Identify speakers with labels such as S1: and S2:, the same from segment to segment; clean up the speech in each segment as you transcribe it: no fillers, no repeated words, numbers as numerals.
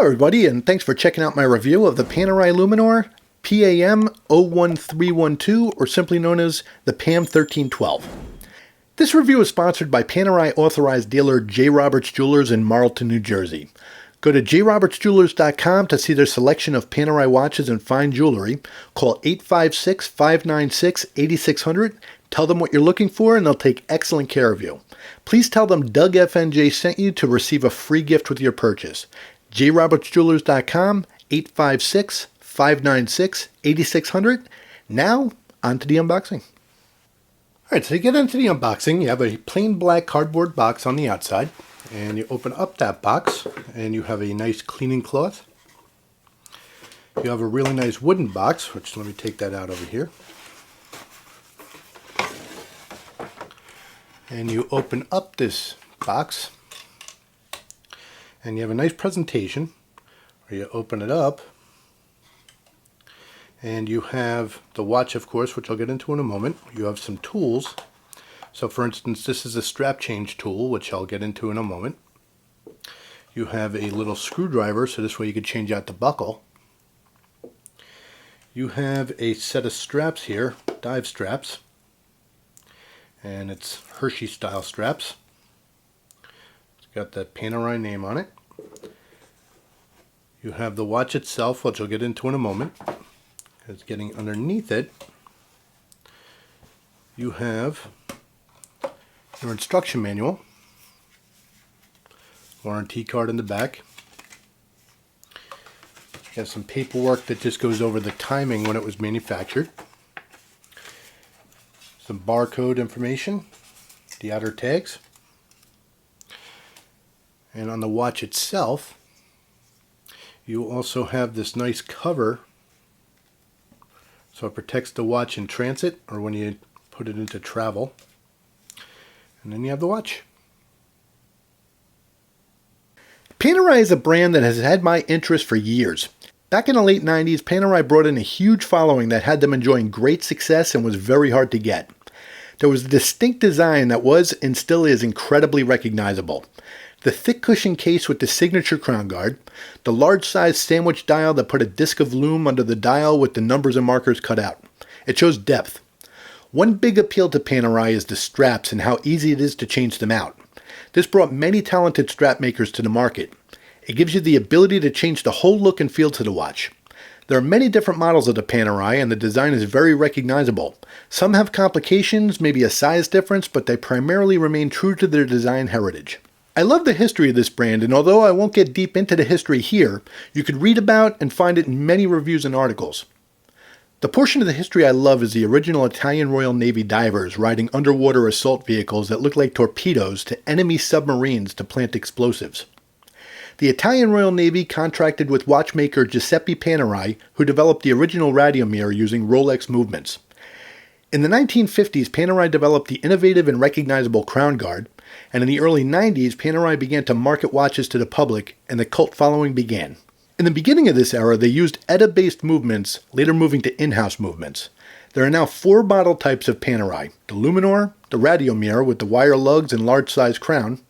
S1: everybody, and thanks for checking out my review of the Panerai Luminor PAM 01312, or simply known as the PAM 1312. This review is sponsored by Panerai authorized dealer J. Roberts Jewelers in Marlton, New Jersey. Go to jrobertsjewelers.com to see their selection of Panerai watches and fine jewelry. Call 856-596-8600. Tell them what you're looking for and they'll take excellent care of you. Please tell them Doug FNJ sent you to receive a free gift with your purchase. jrobertsjewelers.com, 856-596-8600. Now, on to the unboxing. Alright, so to get into the unboxing, you have a plain black cardboard box on the outside. And you open up that box and you have a nice cleaning cloth. You have a really nice wooden box, which let me take that out over here. And you open up this box and you have a nice presentation where you open it up and you have the watch, of course, which I'll get into in a moment. You have some tools. So for instance, this is a strap change tool, which I'll get into in a moment. You have a little screwdriver, so this way you can change out the buckle. You have a set of straps here, dive straps. And it's Hershey style straps. It's got that Panerai name on it. You have the watch itself, which I'll get into in a moment. It's getting underneath it. You have your instruction manual, warranty card in the back. You have some paperwork that just goes over the timing when it was manufactured. Some barcode information, the outer tags. And on the watch itself, you also have this nice cover so it protects the watch in transit or when you put it into travel. And then you have the watch. Panerai is a brand that has had my interest for years. Back in the late 90s, Panerai brought in a huge following that had them enjoying great success and was very hard to get. There was a distinct design that was and still is incredibly recognizable. The thick cushion case with the signature crown guard, the large size sandwich dial that put a disc of lume under the dial with the numbers and markers cut out. It shows depth. One big appeal to Panerai is the straps and how easy it is to change them out. This brought many talented strap makers to the market. It gives you the ability to change the whole look and feel to the watch. There are many different models of the Panerai and the design is very recognizable. Some have complications, maybe a size difference, but they primarily remain true to their design heritage. I love the history of this brand, and although I won't get deep into the history here, you could read about and find it in many reviews and articles. The portion of the history I love is the original Italian Royal Navy divers riding underwater assault vehicles that look like torpedoes to enemy submarines to plant explosives. The Italian Royal Navy contracted with watchmaker Giuseppe Panerai, who developed the original radiometer using Rolex movements. In the 1950s, Panerai developed the innovative and recognizable crown guard, and in the early 90s, Panerai began to market watches to the public, and the cult following began. In the beginning of this era, they used ETA-based movements, later moving to in-house movements. There are now 4 model types of Panerai: the Luminor, the radiometer with the wire lugs and large-size crown,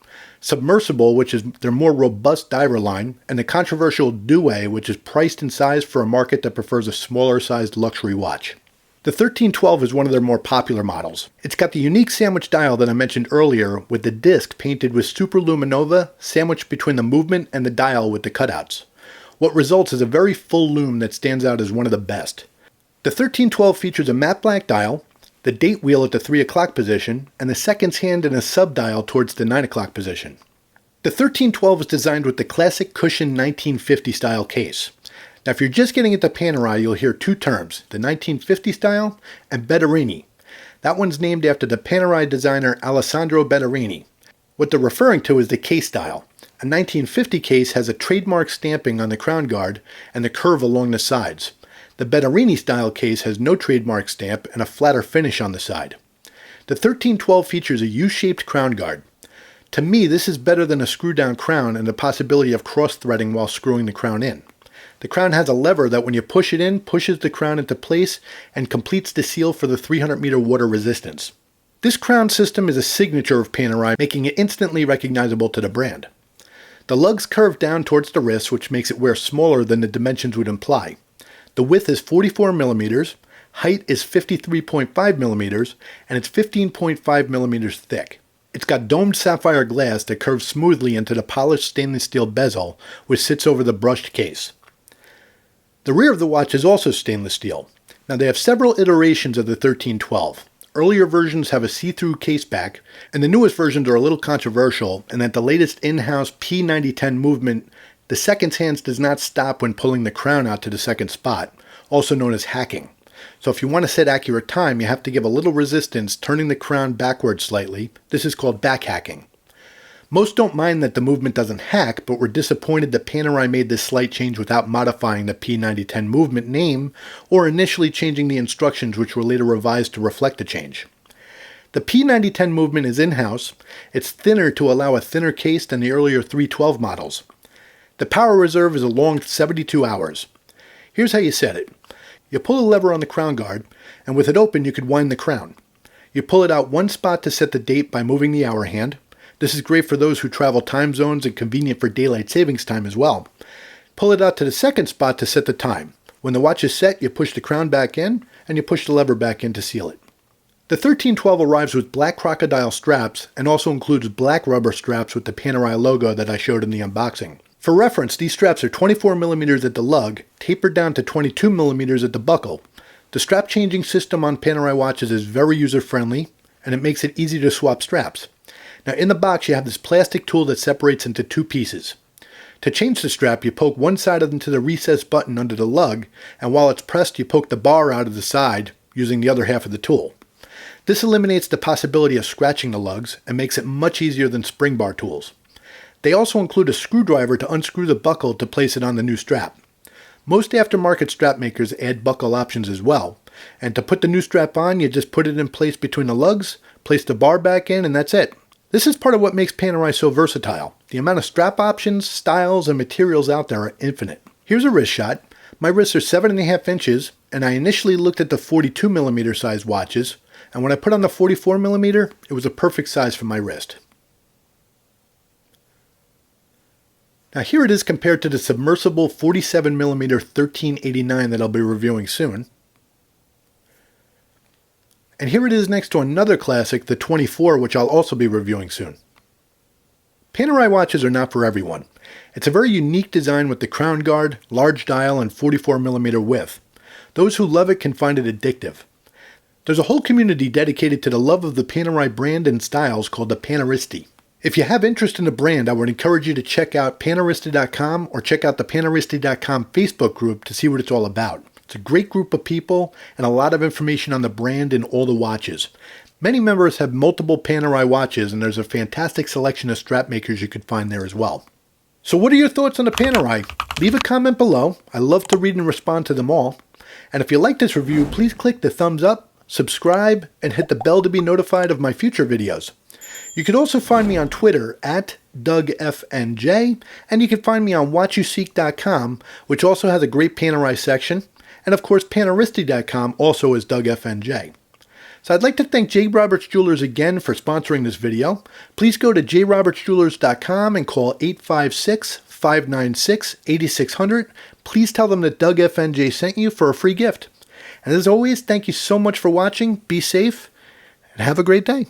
S1: Submersible, which is their more robust diver line, and the controversial Due, which is priced and sized for a market that prefers a smaller-sized luxury watch. The 1312 is one of their more popular models. It's got the unique sandwich dial that I mentioned earlier, with the disc painted with superluminova sandwiched between the movement and the dial with the cutouts. What results is a very full lume that stands out as one of the best. The 1312 features a matte black dial, the date wheel at the 3 o'clock position, and the seconds hand in a sub-dial towards the 9 o'clock position. The 1312 is designed with the classic cushion 1950 style case. Now if you're just getting into Panerai, you'll hear 2 terms, the 1950 style and Bettarini. That one's named after the Panerai designer Alessandro Bettarini. What they're referring to is the case style. A 1950 case has a trademark stamping on the crown guard and the curve along the sides. The Bettarini style case has no trademark stamp and a flatter finish on the side. The 1312 features a U-shaped crown guard. To me, this is better than a screw-down crown and the possibility of cross-threading while screwing the crown in. The crown has a lever that when you push it in, pushes the crown into place and completes the seal for the 300-meter water resistance. This crown system is a signature of Panerai, making it instantly recognizable to the brand. The The lugs curve down towards the wrist, which makes it wear smaller than the dimensions would imply. The width is 44 millimeters, height is 53.5 millimeters, and it's 15.5 millimeters thick. It's got domed sapphire glass that curves smoothly into the polished stainless steel bezel, which sits over the brushed case. The rear of the watch is also stainless steel. Now they have several iterations of the 1312. Earlier versions have a see-through case back, and the newest versions are a little controversial in that the latest in-house P9010 movement, the seconds hands does not stop when pulling the crown out to the second spot, also known as hacking. So if you want to set accurate time, you have to give a little resistance, turning the crown backwards slightly. This is called back hacking. Most don't mind that the movement doesn't hack, but were disappointed that Panerai made this slight change without modifying the P9010 movement name or initially changing the instructions, which were later revised to reflect the change. The P9010 movement is in-house. It's thinner to allow a thinner case than the earlier 312 models. The power reserve is a long 72 hours. Here's how you set it. You pull a lever on the crown guard, and with it open you could wind the crown. You pull it out one spot to set the date by moving the hour hand. This is great for those who travel time zones and convenient for daylight savings time as well. Pull it out to the second spot to set the time. When the watch is set, you push the crown back in, and you push the lever back in to seal it. The 1312 arrives with black crocodile straps and also includes black rubber straps with the Panerai logo that I showed in the unboxing. For reference, these straps are 24 millimeters at the lug, tapered down to 22 millimeters at the buckle. The strap changing system on Panerai watches is very user-friendly, and it makes it easy to swap straps. Now in the box you have this plastic tool that separates into two pieces. To change the strap, you poke one side into the recessed button under the lug, and while it's pressed you poke the bar out of the side using the other half of the tool. This eliminates the possibility of scratching the lugs and makes it much easier than spring bar tools. They also include a screwdriver to unscrew the buckle to place it on the new strap. Most aftermarket strap makers add buckle options as well, and to put the new strap on you just put it in place between the lugs, place the bar back in, and that's it. This is part of what makes Panerai so versatile. The amount of strap options, styles, and materials out there are infinite. Here's a wrist shot. My wrists are 7.5 inches, and I initially looked at the 42 millimeter size watches, and when I put on the 44 millimeter, it was a perfect size for my wrist. Now here it is compared to the submersible 47 millimeter 1389 that I'll be reviewing soon. And here it is next to another classic, the 24, which I'll also be reviewing soon. Panerai watches are not for everyone. It's a very unique design with the crown guard, large dial, and 44 millimeter width. Those who love it can find it addictive. There's a whole community dedicated to the love of the Panerai brand and styles called the Paneristi. If you have interest in the brand, I would encourage you to check out Paneristi.com or check out the Paneristi.com Facebook group to see what it's all about. It's a great group of people and a lot of information on the brand and all the watches. Many members have multiple Panerai watches, and there's a fantastic selection of strap makers you could find there as well. So what are your thoughts on the Panerai? Leave a comment below. I love to read and respond to them all. And if you like this review, please click the thumbs up, subscribe, and hit the bell to be notified of my future videos. You can also find me on Twitter at DougFNJ, and you can find me on WatchUseek.com, which also has a great Panerai section, and of course Paneristi.com also is DougFNJ. So I'd like to thank J. Roberts Jewelers again for sponsoring this video. Please go to jrobertsjewelers.com and call 856-596-8600. Please tell them that DougFNJ sent you for a free gift. And as always, thank you so much for watching. Be safe and have a great day.